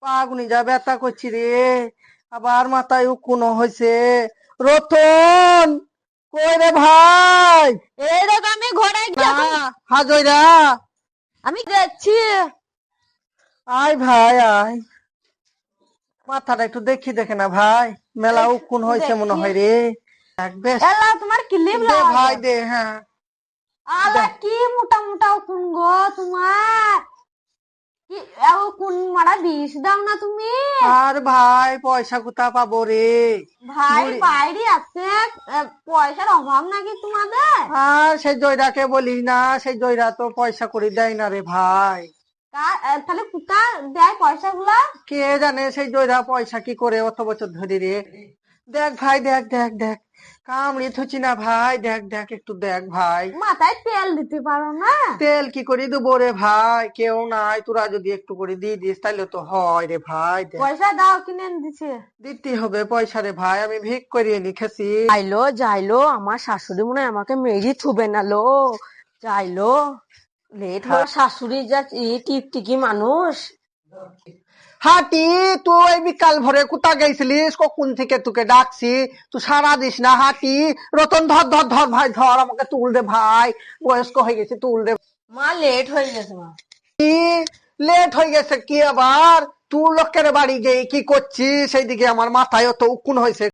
পাগুনি যা ব্যথা করছি রে, আবার মাথায় উকুন হয়েছে। রতন, কই রে ভাই? এই দেখো আমি ঘরে না, হাজয়রা, আমি যাচ্ছি। আয় ভাই আয়, মাথাটা একটু দেখি দেখে না ভাই, মেলা উকুন হয়েছে মনে দেখছি হয় রে। দেখ বেশ, এলা তোমার ক্লিপ দে ভাই লাগে। দে, হ্যাঁ আলা দেখ। কি মোটা মোটা কোন গো তোমার, কি কোন মারা বিষ দাও না তুমি? আর ভাই পয়সা কোথা পাবো রে? ভাই বুড়ি, বাইরে আছে, পয়সার অভাব নাকি তোমাদের? আর সেই জয়রাকে বলিস না, সেই জয়রা তো পয়সা করে দেয় না রে ভাই। তাহলে কোথা দেয় পয়সা গুলা? কে জানে সেই জয়রা পয়সা কি করে অত বছর ধরে রে। দেখ ভাই দেখ দেখ দেখ, কামড়ি থুচি না ভাই, দেখ দেখ একটু দেখ ভাই। মাথায় তেল দিতে পারো না? তেল কি করে দেবো রে ভাই, কেউ নাই, তোরা যদি একটু করে দিয়ে দিস তাহলে তো হয় রে ভাই। দেখ, পয়সা দাও, কিনে দিছে। দিতে হবে পয়সা রে ভাই, আমি ভিক করিয়ে নি খেছি। যাইলো যাইলো, আমার শাশুড়ি মনে হয় আমাকে মেরি থুবে না লো। যাইলো, লেট হলো। শাশুড়ি যা টিকটিকি মানুষ। হাটি, তুই বিকাল ভরে কোথা গেছিলিস, কখন থেকে তোকে ডাকছি, তুই সারা দিস না হাটি। রতন ধর ধর ধর ভাই ধর, আমাকে তুল দে ভাই, বয়স্ক হয়ে গেছে, তুল দে। মা লেট হয়ে গেছে মা। কি লেট হয়ে গেছে কি আবার? তুই লোকের বাড়ি গিয়ে কি করছিস? সেইদিকে আমার মাথায় অত উকুন হয়েছে।